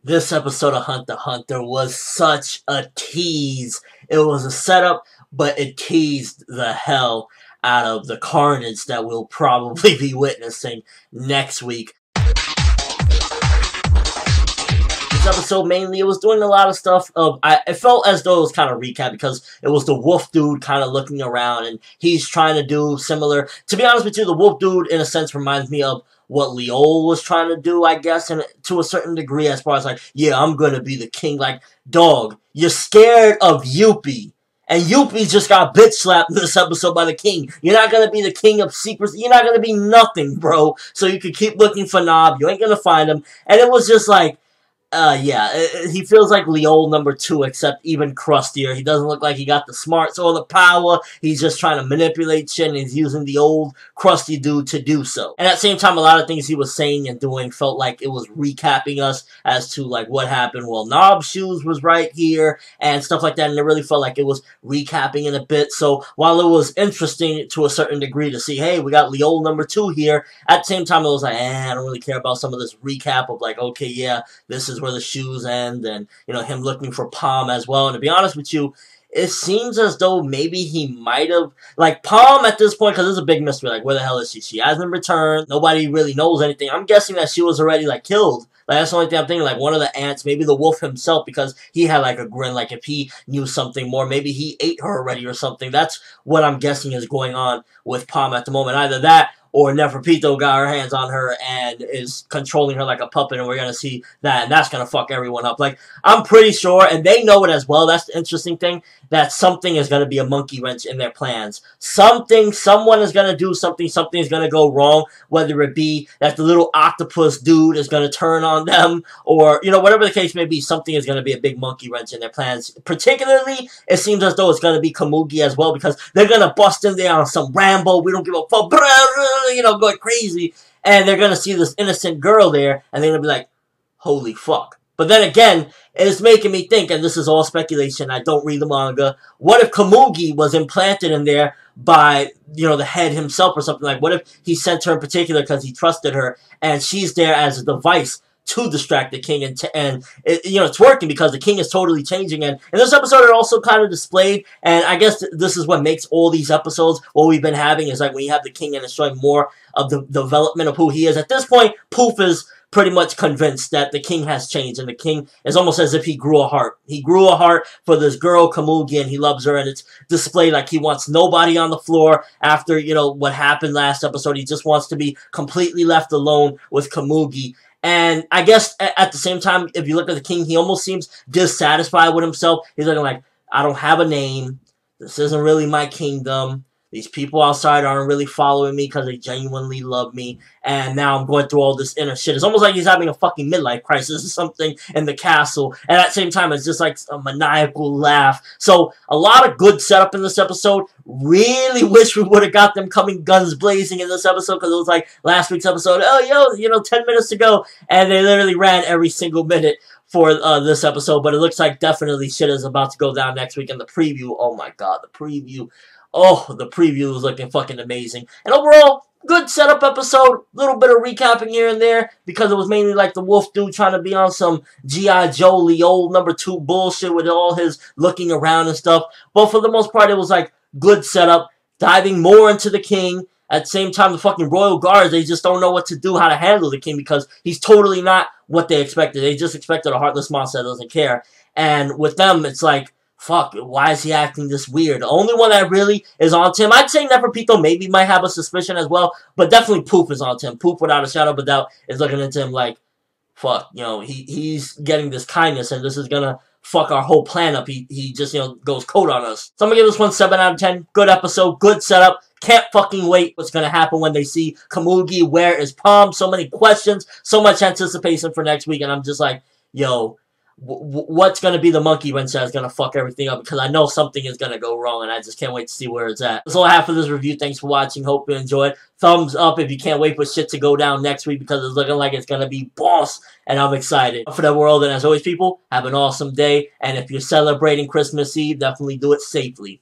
This episode of Hunter x Hunter was such a tease. It was a setup, but it teased the hell out of the carnage that we'll probably be witnessing next week. This episode mainly, it was doing a lot of stuff it felt as though it was kind of recap because it was the wolf dude kind of looking around and he's trying to do similar. To be honest with you, the wolf dude in a sense reminds me of what Leol was trying to do, I guess, and to a certain degree as far as like, yeah, I'm gonna be the king. Like, dog, you're scared of Yuppie. And Yuppie just got bitch slapped in this episode by the king. You're not gonna be the king of secrets. You're not gonna be nothing, bro. So you can keep looking for Nob. You ain't gonna find him. And it was just like, yeah, he feels like Leol #2, except even crustier. He doesn't look like he got the smarts or the power. He's just trying to manipulate shit, and he's using the old crusty dude to do so. And at the same time, a lot of things he was saying and doing felt like it was recapping us as to, like, what happened. Well, Knob's shoes was right here, and stuff like that, and it really felt like it was recapping in a bit. So, while it was interesting to a certain degree to see, hey, we got Leol #2 here, at the same time, it was like, I don't really care about some of this recap of, like, okay, yeah, this is where the shoes end, and, you know, him looking for Palm as well. And to be honest with you, it seems as though maybe he might have, like, Palm at this point, because it's a big mystery, like, where the hell is she? She hasn't returned. Nobody really knows anything. I'm guessing that she was already, like, killed. Like, that's the only thing I'm thinking, like, one of the ants, maybe the wolf himself, because he had, like, a grin, like, if he knew something more, maybe he ate her already or something. That's what I'm guessing is going on with Palm at the moment. Either that, or Neferpito got her hands on her and is controlling her like a puppet, and we're going to see that, and that's going to fuck everyone up. Like, I'm pretty sure, and they know it as well, that's the interesting thing, that something is going to be a monkey wrench in their plans. Someone is going to do something is going to go wrong, whether it be that the little octopus dude is going to turn on them, or, you know, whatever the case may be, something is going to be a big monkey wrench in their plans. Particularly, it seems as though it's going to be Komugi as well, because they're going to bust in there on some Rambo, we don't give a fuck, you know, going crazy, and they're gonna see this innocent girl there, and they're gonna be like, holy fuck. But then again, it's making me think, and this is all speculation, I don't read the manga, what if Komugi was implanted in there by, you know, the head himself or something? Like, what if he sent her in particular because he trusted her, and she's there as a device to distract the king, and it, you know, it's working because the king is totally changing. And in this episode, it also kind of displayed, and I guess this is what makes all these episodes what we've been having, is like when you have the king and it's showing more of the development of who he is. At this point, Poof is pretty much convinced that the king has changed, and the king is almost as if he grew a heart. He grew a heart for this girl, Komugi, and he loves her, and it's displayed like he wants nobody on the floor after, you know, what happened last episode. He just wants to be completely left alone with Komugi. And I guess at the same time, if you look at the king, he almost seems dissatisfied with himself. He's looking like, I don't have a name. This isn't really my kingdom. These people outside aren't really following me because they genuinely love me. And now I'm going through all this inner shit. It's almost like he's having a fucking midlife crisis or something in the castle. And at the same time, it's just like a maniacal laugh. So, a lot of good setup in this episode. Really wish we would have got them coming guns blazing in this episode, because it was like last week's episode, oh, yo, you know, 10 minutes to go. And they literally ran every single minute for this episode. But it looks like definitely shit is about to go down next week. And the preview, oh my god, the preview. Oh, the preview was looking fucking amazing. And overall, good setup episode. Little bit of recapping here and there, because it was mainly like the wolf dude trying to be on some G.I. Joe Leol #2 bullshit with all his looking around and stuff. But for the most part, it was like good setup, diving more into the king. At the same time, the fucking royal guards, they just don't know what to do, how to handle the king, because he's totally not what they expected. They just expected a heartless monster that doesn't care. And with them, it's like, fuck, why is he acting this weird? The only one that really is on to him, I'd say Neferpito maybe might have a suspicion as well, but definitely Poof is on to him. Poof, without a shadow of a doubt, is looking into him like, fuck, you know, he's getting this kindness, and this is gonna fuck our whole plan up. He just, you know, goes cold on us. So I'm gonna give this one 7 out of 10. Good episode, good setup. Can't fucking wait what's gonna happen when they see Komugi. Where is Palm? So many questions, so much anticipation for next week, and I'm just like, yo, what's going to be the monkey wrench that's going to fuck everything up, because I know something is going to go wrong, and I just can't wait to see where it's at. That's all I have for this review. Thanks for watching. Hope you enjoyed. Thumbs up if you can't wait for shit to go down next week, because it's looking like it's going to be boss, and I'm excited. For the world, and as always, people, have an awesome day, and if you're celebrating Christmas Eve, definitely do it safely.